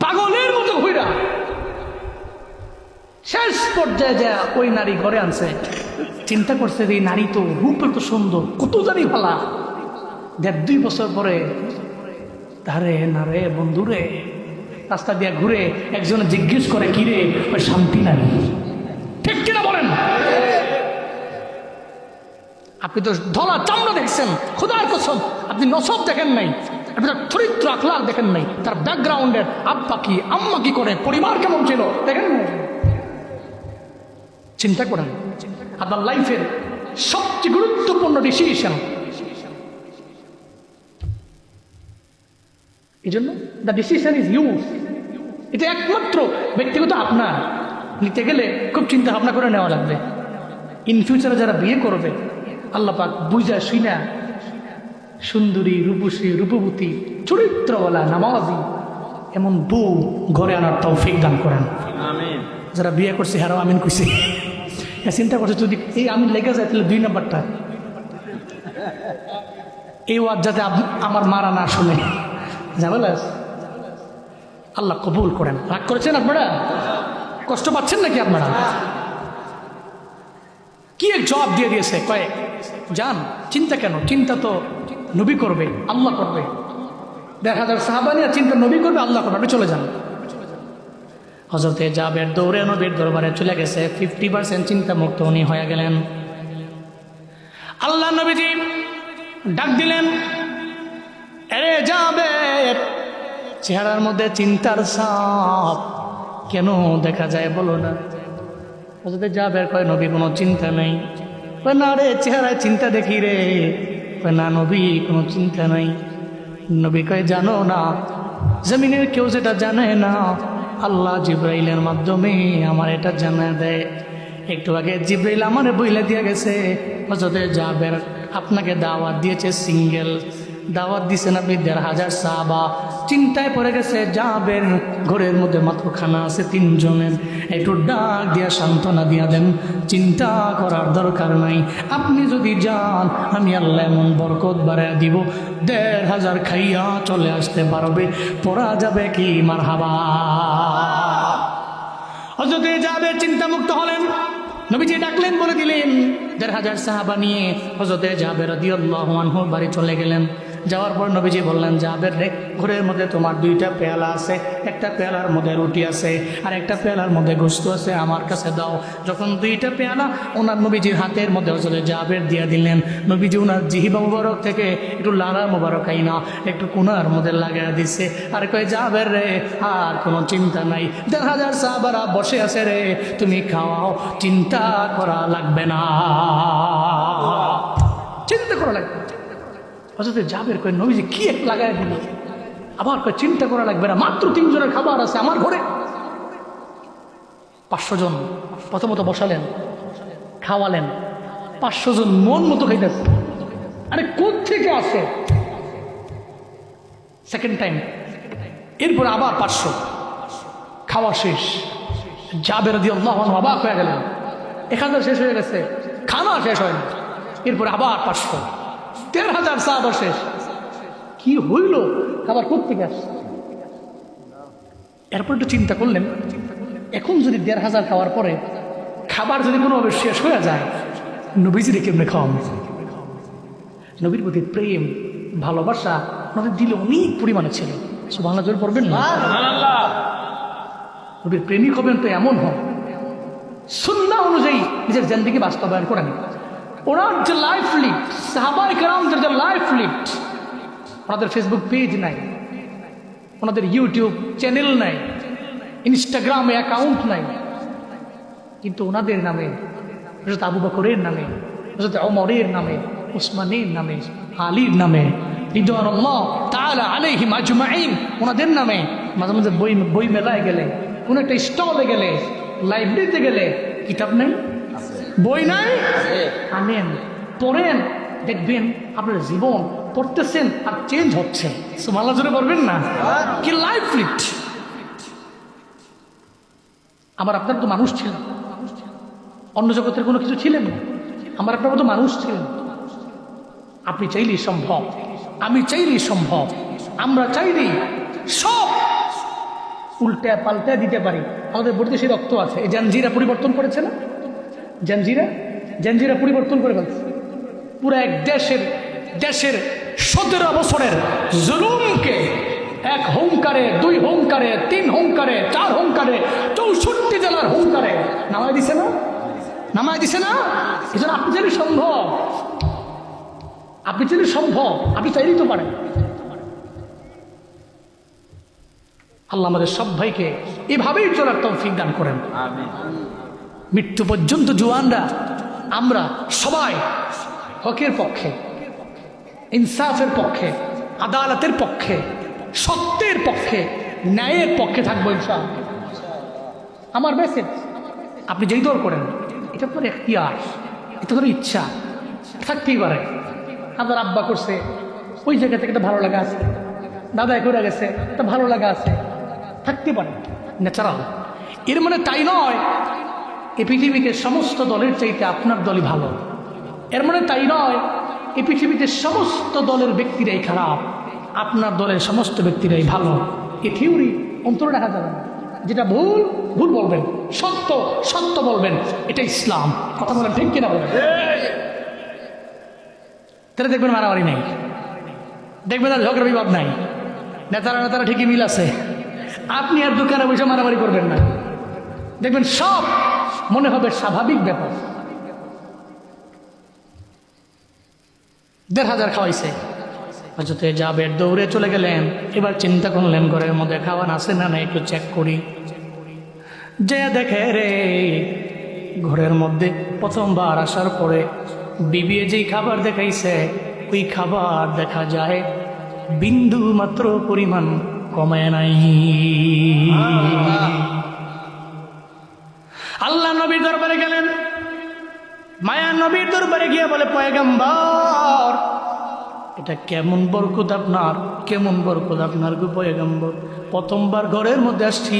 পাগলের মতো ঘুরা শেষ পর্যায়ে যা ওই নারী ঘরে আনছে, চিন্তা করছে যে এই নারী তো রূপে তো সুন্দর, কত জানি ভালা। 1.5-2 বছর পরে তারে না রে বন্ধুরে রাস্তা দিয়ে ঘুরে একজনে জিজ্ঞেস করে কি রে, ওই শান্তি নাই, ঠিক কিনা বলেন? আপনি তো ধলা চামড়া দেখছেন, খোদার কসম আপনি নসব দেখেন নাই, আপনি তার চরিত্র আখলাক দেখেন নাই, তার ব্যাকগ্রাউন্ডের আব্বা কি আম্মা কি করে, পরিবার কেমন ছিল দেখেন নাই। চিন্তা করেন আপনার লাইফের সবচেয়ে গুরুত্বপূর্ণ ডিসিশন। এই জন্য দ্য ডিসিশন ইজ ইউজ, এটা একমাত্র ব্যক্তিগত আপনার। নিতে গেলে খুব চিন্তা ভাবনা করে নেওয়া লাগবে। ইন ফিউচারে যারা বিয়ে করবে আল্লাহ পাক বুঝা শুইনা সুন্দরী রূপসী রূপবতী চরিত্রওয়ালা নামাজি এমন বউ ঘরে আনার তৌফিক দান করেন। যারা বিয়ে করছে হারাও আমিন কইছে, চিন্তা করছে যদি এই আমিন লেগে যায় তাহলে 2 নাম্বারটা এই ওয়াজ যাতে আমার মারা না শুনে ঝামেলা। আল্লাহ কবুল করেন। রাগ করেছেন আপনারা? কষ্ট পাচ্ছেন নাকি আপনারা? কি এক জবাব দিয়ে দিয়েছে, কয়ে যান চিন্তা কেন, চিন্তা তো নবী করবে, আল্লাহ করবে। 1,000 সাহাবা নিয়ে চিন্তা নবী করবে, আল্লাহ করবে, আপনি চলে যান। হযরতে জাবের দৌড়ে নবীর দরবারে চলে গেছে, 50% চিন্তা মুক্ত উনি হয়ে গেলেন। আল্লাহ নবীজি ডাক দিলেন, আরে জাবের, চেহারার মধ্যে চিন্তার ছাপ কেন দেখা যায় বলো না? হযরতে জাবের কয় নবী কোনো চিন্তা নেই। কয় না রে চেহারায় চিন্তা দেখি রে। কয় না নবী কোনো চিন্তা নাই। নবী কয় জানো না, জমিনের কেউ যেটা জানে না আল্লাহ জিব্রাইলের মাধ্যমে আমার এটা জানা দেয়। একটু আগে জিব্রাইল আমার বইলে দিয়ে গেছে হযরতে জাবের আপনাকে দাওয়াত দিয়েছে, সিঙ্গেল দাওয়াত দিচ্ছেন আপনি 1,500 সাহাবা। চিন্তায় পড়ে গেছে জাবের, ঘরের মধ্যে মাত্র খানা আছে 3 জনের, একটু ডাক দিয়া সান্ত্বনা দিয়া দেন, চিন্তা করার দরকার নাই, আপনি যদি যান আমি আল্লাহ এমন বরকত বাড়ায় দিব 1,500 খাইয়া চলে আসতে পারবে, পড়া যাবে কি মারহাবা। হযরতে জাবের চিন্তামুক্ত হলেন, নবীজি ডাকলেন, বলে দিলেন 1,500 সাহাবা নিয়ে হযরতে জাবের রাদিয়াল্লাহু আনহু বাড়ি চলে গেলেন। যাওয়ার পর নবীজি বললেন, জাবের রে ঘরের মধ্যে তোমার 2টা পেয়ালা আছে, একটা পেয়ালার মধ্যে রুটি আছে আর একটা পেয়ালার মধ্যে গোশত আছে, আমার কাছে দাও। যখন 2টা পেয়ালা ওনার নবীজির হাতের মধ্যে হযরতে জাবের দিয়ে দিলেন, নবীজি ওনার জিহবা মুবারক থেকে একটু লাড়া মুবারক আইনা একটু কোনার মধ্যে লাগাই দিচ্ছে, আর কয় জাবের রে আর কোনো চিন্তা নাই, 1,000 সাহাবারা বসে আছে রে, তুমি খাওয়াও, চিন্তা করা লাগবে না, চিন্তা করা লাগবে। হযরতে জাবের কয় নবীজি কি এক লাগায় দিল, আবার কয় চিন্তা করা লাগবে না, মাত্র 3 জনের খাবার আছে আমার ঘরে। 500 জন প্রথমত বসালেন, খাওয়ালেন, 500 জন মন মতো খাইতেছে। আরে কোত্থেকে আসে? সেকেন্ড টাইম, এরপর আবার 500, খাওয়া শেষ। জাবের রাদিয়াল্লাহু আনহু অবাক হয়ে গেলেন, এখানটা শেষ হয়ে গেছে, খানা শেষ হয়নি, এরপর আবার 500, 1500 সাহাবা শেষ। কি হইল? খাবার কোত্থেকে আসছে? এরপর একটু চিন্তা করলেন, এখন যদি 1500 খাওয়ার পরে খাবার যদি কোনোভাবে শেষ হয়ে যায়, নবীজিরে কেমনে খাওয়ান? নবীর প্রতি প্রেম ভালোবাসা ওনাদের দিলে অনেক পরিমাণে ছিল। সুবহানাল্লাহ জোরে পড়বেন না? নবীর প্রেমিক হবেন তো এমন হন, সুন্নাহ অনুযায়ী নিজের জিন্দেগি বাস্তবায়ন করেন। ওনার যে লাইফ লিড, সাহাবায়ে কেরামদের যে লাইফ লিড, ওনাদের ফেসবুক পেজ নাই, ওনাদের ইউটিউব চ্যানেল নাই, ইনস্টাগ্রামে অ্যাকাউন্ট নাই, কিন্তু ওনাদের নামে, হযরত আবু বকরের নামে, হযরত ওমরের নামে, উসমানের নামে, আলীর নামে, রিদওয়ানুল্লাহ তাআলা আলাইহিম আজমাইন, ওনাদের নামে মাঝে মাঝে বই মেলায় গেলে, কোন একটা স্টলে গেলে, লাইব্রেরিতে গেলে, কিতাব নেই, বই নাই, আনেন, পড়েন, দেখবেন আপনার জীবন পড়তেছেন আর চেঞ্জ হচ্ছে। সুবহানাল্লাহ জোরে বলবেন না? কি লাইফ লিড! আমার আপনার তো মানুষ ছিলেন, অন্য জগতের কোনো কিছু ছিলেন না, আমার আপনার মতো মানুষ ছিলেন। আপনি চাইলেই সম্ভব, আমি চাইলেই সম্ভব, আমরা চাইলেই সব উল্টে পাল্টে দিতে পারি। আমাদের বডিতে সেই রক্ত আছে। এই জাঞ্জিরা পরিবর্তন করেছে না? জাঞ্জিরা পরিবর্তন করে ফেলছে পুরো এক দেশের 17 বছরের জুলুমকে, 1 হুঙ্কারে, 2 হুঙ্কারে, 3 হুঙ্কারে, 4 হুঙ্কারে, 64 জেলার হুঙ্কারে নামায় দিছে না? এজন্য আপনি চাইলে সম্ভব, আপনি চাইলেই তো পারেন। আল্লাহ আমাদের সব ভাইকে এভাবেই চলার তৌফিক দান করেন। মৃত্যু পর্যন্ত জুয়ানরা আমরা সবাই হকের পক্ষে, ইনসাফের পক্ষে, আদালতের পক্ষে, সত্যের পক্ষে, ন্যায়ের পক্ষে থাকবো ইনশাআল্লাহ। আমার মেসেজ, আপনি যেই দল করেন, এটা আপনার এখতিয়ার, এটা তোর ইচ্ছা, থাকতেই পারে। আপনার আব্বা করছে, ওই জায়গা থেকে একটা ভালো লাগা আছে, দাদাই করে গেছে, একটা ভালো লাগা আছে, থাকতে পারে, ন্যাচারাল। এর মানে তাই নয় এই পৃথিবীতে সমস্ত দলের চাইতে আপনার দলই ভালো। এর মানে তাই নয় এই পৃথিবীতে সমস্ত দলের ব্যক্তিরাই খারাপ, আপনার দলের সমস্ত ব্যক্তিরাই ভালো। এই থিওরি অন্তরে রাখা যাবে না। যেটা ভুল ভুল বলবেন, সত্য সত্য বলবেন, এটা ইসলাম। কথা বলেন ঠিক কিনা বলেন? তাহলে দেখবেন মারামারি নেই, দেখবেন আর ঝগড়া বিবাদ নাই, নেতারা ঠিকই মিল আছে। আপনি আর দোকানে বসে মারামারি করবেন না, দেখবেন সব মনে হবে স্বাভাবিক ব্যাপার। 1500 খাওয়াইছে, হযরত জাবের দৌড়ে চলে গেলেন। এবার চিন্তা করলেন ঘরের মধ্যে খাওয়ান আছে না একটু চেক করি। যে দেখে রে, ঘরের মধ্যে প্রথমবার আসার পরে বিবি যেই খাবার দেখাইছে, ওই খাবার দেখা যায় বিন্দু মাত্র পরিমাণ কমায় নাই। আল্লাহ নবীর দরবারে গেলেন, মায়া নবীর দরবারে গিয়ে বলে, পয়গম্বর, এটা কেমন বরকত আপনার গো পয়গম্বর। প্রথমবার ঘরের মধ্যে আসছি,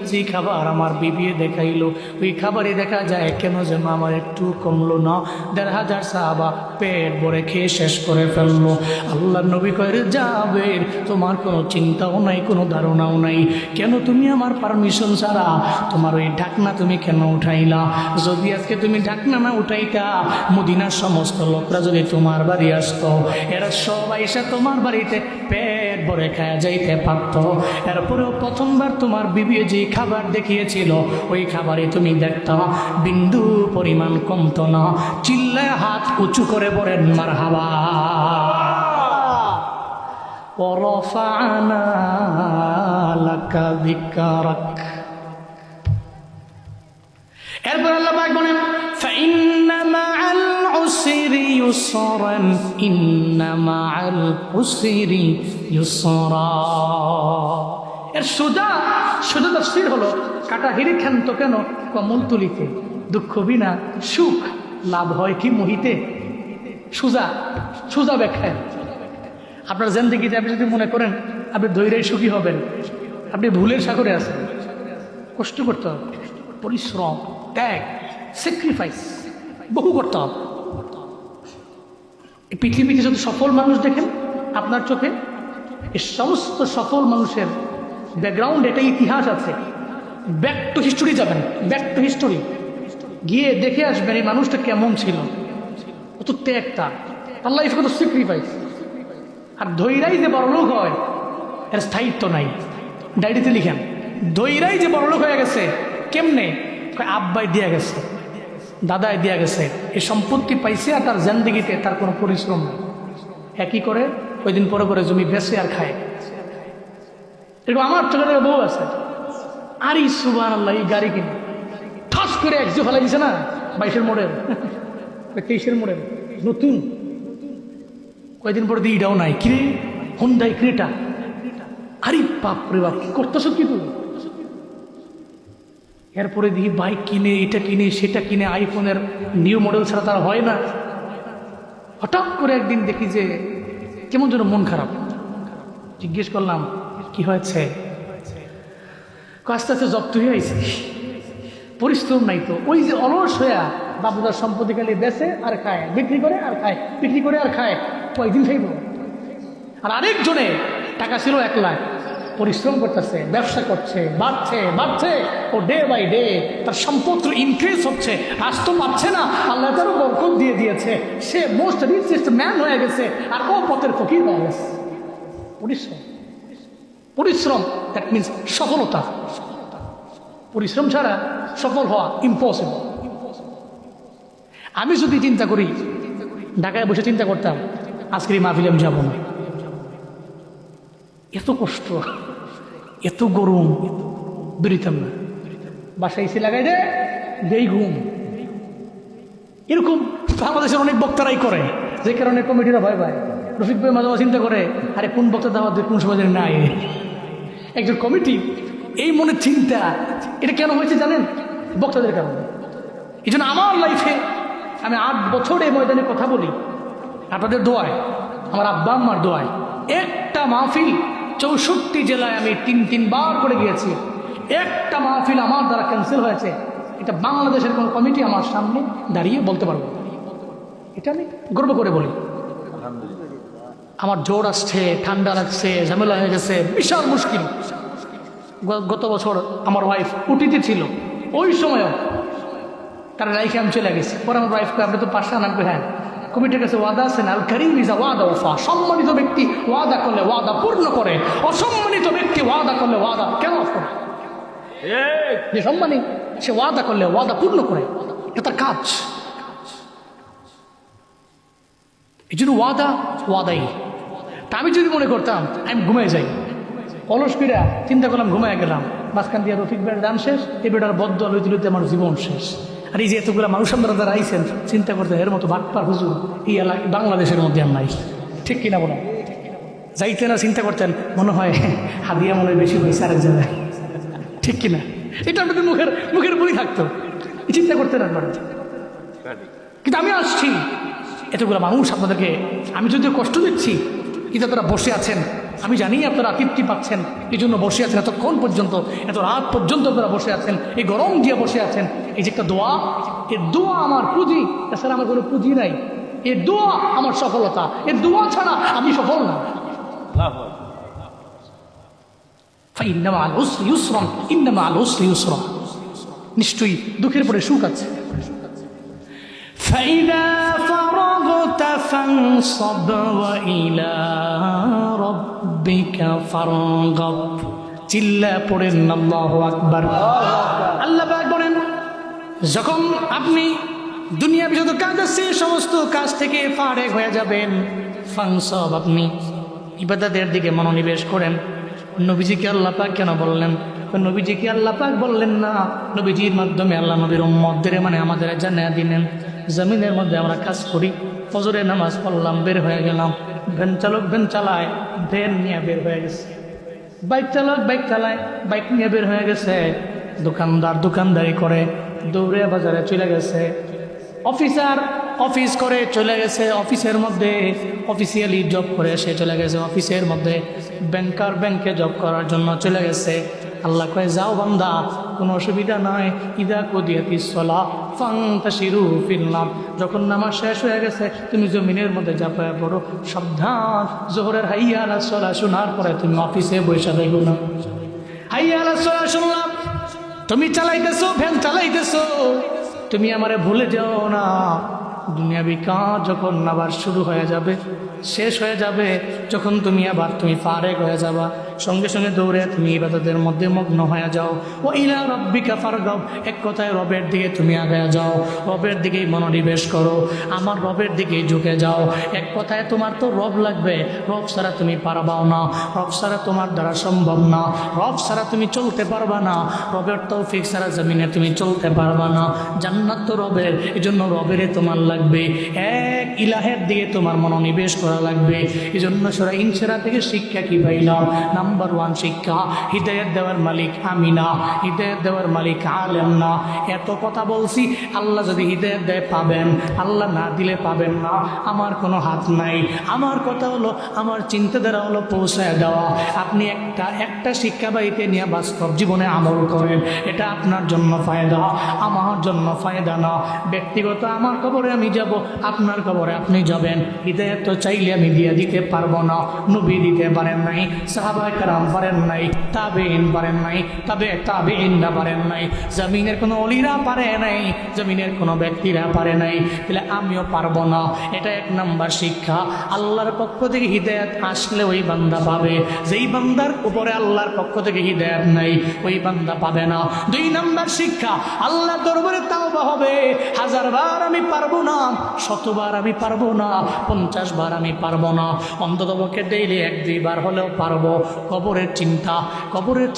যে খাবার আমার বিবি দেখাইলো, ওই খাবারই দেখা যায় কেন যেন আমার একটু কমলো না। 1500 সাহাবা পেট ভরে খেয়ে শেষ করে ফেললো। আল্লাহ নবী কয়, জাবের, তোমার কোনো চিন্তাও নাই, কোনো ধারণাও নাই, কেন তুমি আমার পারমিশন ছাড়া তোমার ওই ঢাকনা তুমি কেন উঠাইলা? যদি আজকে তুমি ঢাকনা না উঠাইতা, মদিনার সমস্ত লোকরা যদি তোমার বাড়ি আসতো, এরা সবাই এসে তোমার বাড়িতে পেট ভরে খায়া যাইতে পারত। এরপরেও প্রথমবার তোমার বিবি যে খাবার দেখিয়েছিল, ওই খাবারে তুমি দেখতাম বিন্দু পরিমাণ কমতো না। চিল্লায় হাত উঁচু করে বলেন মারহাবা। ওয়ারাফা'না লাকা যিকরাক। এরপর আল্লাহ পাক বলেন, ফাইন্না মা'আল উসরি ইউসরান, ইন্না মা'আল উসরি ইউসরা। এর সোজা সোজা তাফসীর হলো কাটা হিরে ক্ষান্ত কেন কমল তুলিতে, দুঃখ বিনা সুখ লাভ হয় কি মোহিতে। সোজা সোজা ব্যাখ্যায় আপনার জিন্দেগিতে আপনি যদি মনে করেন আপনি ধৈর্যই সুখী হবেন, আপনি ভুলের সাগরে আছেন। কষ্ট করতে হবে, পরিশ্রম, ত্যাগ, স্যাক্রিফাইস বহু করতে হবে। এই পৃথিবীতে যত সফল মানুষ দেখেন আপনার চোখে, এই সমস্ত সফল মানুষের ব্যাকগ্রাউন্ড এটা ইতিহাস আছে। ব্যাক টু হিস্টোরি যাবেন, ব্যাক টু হিস্টোরি গিয়ে দেখে আসবেন এই মানুষটা কেমন ছিল, কত ত্যাগটা, তার লাইফে কত স্যাক্রিফাইস। আর ধৈর্যই যে বড়লোক হয় এর স্থায়িত্ব নাই। ডায়েরিতে লিখেন, ধৈর্যই যে বড়লোক হয়ে গেছে কেমনে, আব্বাই দিয়া গেছে, দাদাই দিয়া গেছে, এই সম্পত্তি পাইছে আর তার জিন্দেগিতে তার কোনো পরিশ্রম নেই। একই করে কয়দিন পরে পরে জমি বেচে আর খায়। এরকম আমার চোখের বউ আছে, আরে সুবহানাল্লাহ, এই গাড়ি কিনে ঠাস করে একজো ফেলে দিছে না, 22-এর মডেল 23-এর মডেল নতুন, কয়দিন পরে দিয়ে এটাও নাই, কিরে হুন্ডাই ক্রেটা। আরে বাপরে বাপ, কি করতেছ কি তুই? এরপরে দিয়ে বাইক কিনে, এটা কিনে সেটা কিনে, আইফোনের নিউ মডেল ছাড়া তার হয় না। হঠাৎ করে একদিন দেখি যে কেমন যেন মন খারাপ। জিজ্ঞেস করলাম কি হয়েছে? আস্তে আস্তে জব্দ হয়ে আইছে, পরিশ্রম নাই তো। ওই যে অলস হইয়া বাবুদার সম্পত্তি খালি বেচে আর খায়, বিক্রি করে আর খায়, বিক্রি করে আর খায়, কয়দিন খাইব? আর আরেকজনে টাকা ছিল 1 লাখ, পরিশ্রম করতেছে, ব্যবসা করছে, বাড়ছে বাড়ছে, ও ডে বাই ডে তার সম্পত্তি ইনক্রিজ হচ্ছে, রাস্ত পাচ্ছে না, আল্লাহ তারও বরকত দিয়ে দিয়েছে, সে মোস্ট রিচেস্ট ম্যান হয়ে গেছে, আর ও পথের ফকির হয়ে গেছে। পরিশ্রম, পরিশ্রম দ্যাট মিনস সফলতা। পরিশ্রম ছাড়া সফল হওয়া ইম্পসিবল। আমি যদি চিন্তা করি, ঢাকায় বসে চিন্তা করতাম আজকের এই মাহফিলে আমি যাবো না, এত কষ্ট, এত গরম, বেরোতাম না, বাসায় এসে লাগাই দে দেই ঘুম। এরকম বাংলাদেশের অনেক বক্তারাই করে, যে কারণে কমিটিরা ভয় পায়। রফিক ভাই মাঝে মাঝে চিন্তা করে, আরে কোন বক্তা দাওয়াত কোন সময় নাই। একজন কমিটি এই মনে চিন্তা, এটা কেন হয়েছে জানেন? বক্তাদের কারণে। এই জন্য আমার লাইফে আমি 8 বছর এই ময়দানে কথা বলি, আপনাদের দোয়ায়, আমার আব্বা আম্মার দোয়ায়। একটা মাহফিল 64 জেলায় আমি 3 বার করে গিয়েছি, একটা মাহফিল আমার দ্বারা ক্যান্সেল হয়েছে। এটা বাংলাদেশের কোনো কমিটি আমার সামনে দাঁড়িয়ে বলতে পারবো, এটা আমি গর্ব করে বলি। আমার জ্বর আসছে, ঠান্ডা লাগছে, ঝামেলা হয়ে গেছে, বিশাল মুশকিল। গত বছর আমার ওয়াইফ উটিতে ছিল, ওই সময়ও তারা রাইখে আমি চলে গেছি। পরে আমার ওয়াইফকে আপনি তো পাশে আনবে, হ্যাঁ কমিটির কাছে ওয়াদা আছে না, আল কারীম ইজ আ ওয়াদা ওয়াফা। সম্মানিত ব্যক্তি ওয়াদা করলে ওয়াদা পূর্ণ করে, অসম্মানিত ব্যক্তি ওয়াদা করলে ওয়াদা কেন করে? যে সম্মানী সে ওয়াদা করলে ওয়াদা পূর্ণ করে, এটা তার কাজ। এই জন্য ওয়াদা ওয়াদাই। তা আমি যদি মনে করতাম আমি ঘুমিয়ে যাই, অলস ফিরা চিন্তা করলাম, ঘুমিয়ে গেলাম, মাঝখান দিয়ে রফিক বেড়ার দান শেষ, এই বেটার বদ্ধ লইতে লইতে আমার জীবন শেষ। আর এই যে এতগুলো মানুষ আপনারা যারা আইসেন, চিন্তা করতে এর মতো বাটপার হুজুর এই এলাকা বাংলাদেশের মধ্যে আর নাই, ঠিক কিনা বলো? যাইতে না চিন্তা করতেন, মনে হয় হাদিয়া মনে বেশি হয়েছে আরেক জায়গায়, ঠিক কিনা? এটা আপনাদের মুখের বই থাকতো, চিন্তা করতেন আপনারা। কিন্তু আমি আসছি, এতগুলো মানুষ আপনাদেরকে আমি যদি কষ্ট দিচ্ছি, কিন্তু আপনারা বসে আছেন, আমি জানি আপনারা তৃপ্তি পাচ্ছেন, এই জন্য বসে আছেন এতক্ষণ পর্যন্ত, এত রাত পর্যন্ত আপনারা বসে আছেন, এই গরম দিয়ে বসে আছেন। এই যে একটা দোয়া, এই দোয়া আমার পুঁজি, এছাড়া আমার কোনো পুঁজি নাই। এই দোয়া আমার সফলতা, এই দোয়া ছাড়া আমি সফল না। নিশ্চয়ই দুঃখের পরে সুখ আছে। فإذا فرغت فانصب وإلى ربك فارغب। চিল্লা পড়েন আল্লাহু আকবার। আল্লাহ পাক বলেন, যখন আপনি দুনিয়ার যত কাজ আছে সমস্ত কাজ থেকে ফারেগ হয়ে যাবেন, ফানসব, আপনি ইবাদতের দিকে মনোনিবেশ করেন। নবীজিকে আল্লাহ পাক কেন বললেন? নবীজিকে আল্লাহ পাক বললেন না, নবীজির মাধ্যমে আল্লাহ নবীর উম্মতদের মানে আমাদের জানিয়ে দিলেন, জমিনের মধ্যে আমরা কাজ করি, ফজরের নামাজ পড়লাম, বের হয়ে গেলাম, ভ্যান চালক ভ্যান চালায়, ভ্যান নিয়ে বের হয়ে গেছে, বাইক চালায়, বাইক নিয়ে বের হয়ে গেছে। দোকানদার দোকানদারি করে, দৌড়ে বাজারে চলে গেছে। অফিসার অফিস করে চলে গেছে, অফিসের মধ্যে অফিসিয়ালি জব করে সে চলে গেছে অফিসের মধ্যে। ব্যাংকার ব্যাংকে জব করার জন্য চলে গেছে। আল্লাহ কয় যাও বান্দা, কোনো অসুবিধা নাই। ইদা কুদিয়াতিস সালাহ ফান্তাশিরু ফিল আরদ, যখন নামাজ শেষ হয়ে গেছে তুমি জমিনের মধ্যে ঝাঁপায়া পড়ো। সাবধান, জোহরের হাইয়া আলাস সালাহ শোনার পরে তুমি অফিসে বসে থাকো না। হাইয়া আলাস সালাহ শুনলাম, তুমি চালাইতেছো, ভ্যান চালাইতেছো, তুমি আমারে ভুলে যাও না। দুনিয়াবি কাজ যখন আবার শুরু হয়ে যাবে, শেষ হয়ে যাবে, যখন তুমি ফারেক হয়ে যাবা, সঙ্গে সঙ্গে দৌড়ে তুমি ইবাদতের মধ্যে মগ্ন হয়ে যাও। ও ইলা রাব্বিকা ফারগাব, এক কথায় রবের দিকে তুমি আগে যাও, রবের দিকেই মনোনিবেশ করো, আমার রবের দিকেই ঝুঁকে যাও। এক কথায় তোমার তো রব লাগবে, রব ছাড়া তুমি পারবাও না, রব ছাড়া তোমার দ্বারা সম্ভব না, রব ছাড়া তুমি চলতে পারবা না, রবের তৌফিক ছাড়া জমিনে তুমি চলতে পারবা না। জান্নাত তো রবের, এই জন্য রবেরে তোমার লাগবে, এক ইলাহের দিকে তোমার মনোনিবেশ করা লাগবে। এই জন্য সূরা ইনশিরা থেকে শিক্ষা কি পাইলাম? নাম্বার 1 শিক্ষা, হিদায়াত দেওয়ার মালিক আমি না, হিদায়াত দেওয়ার মালিক আলেম না। এত কথা বলছি, আল্লাহ যদি হিদায়াত দেয় পাবেন, আল্লাহ না দিলে পাবেন না, আমার কোনো হাত নাই। আমার কথা হলো, আমার চিন্তাধারা হলো পৌঁছায় দেওয়া। আপনি একটা শিক্ষা বাড়িতে নিয়ে বাস্তব জীবনে আমল করেন, এটা আপনার জন্য ফায়দা, আমার জন্য ফায়দা না। ব্যক্তিগত আমার কবরে আমি যাব, আপনার কবরে আপনি যাবেন। হিদায়াত তো চাইলে আমি দিয়ে দিতে পারবো না, নবী দিতে পারেন নাই, সাহাবায়ে কেরাম পারেন নাই, তাবেঈন পারেন নাই, তাবেঈনরা পারেন নাই, জমিনের কোনো অলিরা পারে নাই, জমিনের কোনো ব্যক্তিরা পারে নাই, তাহলে আমিও পারবো না। এটা 1 নাম্বার শিক্ষা। আল্লাহর পক্ষ থেকে হিদায়াত আসলে ওই বান্দা পাবে, যেই বান্দার উপরে আল্লাহর পক্ষ থেকে হিদায়াত নাই ওই বান্দা পাবে না। 2 নাম্বার শিক্ষা, আল্লাহর দরবারে তাওবা হবে। 1000 বার আমি পারবো না, 100 বার আমি পারবো না, 50 বার আমি পারবো না, অন্ততপক্ষে ডেইলি 1-2 বার হলেও পারবো। কবরের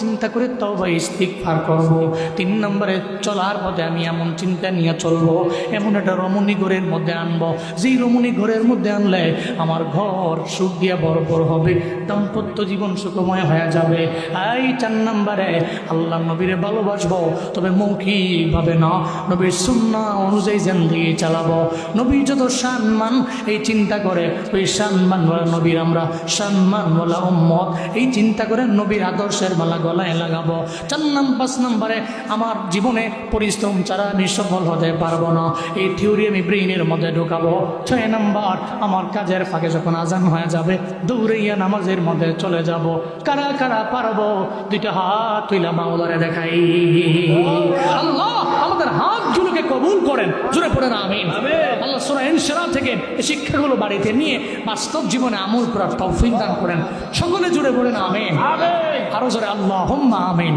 চিন্তা করে তওবা ইস্তিগফার করবো। 3 নম্বরে, চলার পথে আমি এমন চিন্তা নিয়ে চলবো, এমন একটা রমণী ঘরের মধ্যে আনবো, যেই রমণী ঘরের মধ্যে আনলে আমার ঘর সুখ দিয়ে ভরপুর হবে, দাম্পত্য জীবন সুখময় হয়ে যাবে। এই 4 নম্বরে, আল্লাহ নবীরে ভালোবাসবো, তবে মৌখিকভাবে না, নবীর সুন্নাহ অনুযায়ী জিন্দেগি চালাবো। নবীর যত সম্মান এই চিন্তা করে, ওই সম্মানওয়ালা নবীর আমরা সম্মানওয়ালা উম্মত, এই চিন্তা করে নবীর আদর্শের মালা গলায় লাগাবো। 5 নম্বরে, আমার জীবনে পরিশ্রম ছাড়া আমি সফল হতে পারবো না, এই থিওরি আমি ব্রেইনের মধ্যে ঢোকাবো। 6 নম্বর, আমার কাজের ফাঁকে যখন আজান হয়ে যাবে দৌড়াইয়া নামাজের মধ্যে চলে যাব। কারা কারা পারবো? 2টা হাত তুইলা মাওলারে দেখাই। আল্লাহ আমাদের হাতগুলোকে কবুল করেন, জোরে পড়েন আমিন। আল্লাহ সূরা ইনশিরা থেকে এই শিক্ষাগুলো বাড়িতে নিয়ে বাস্তব জীবনে আমল করার তৌফিক দান করেন। সকলে জুড়ে পড়েন আমিন। আরো জোরে আল্লাহুম্মা আমিন।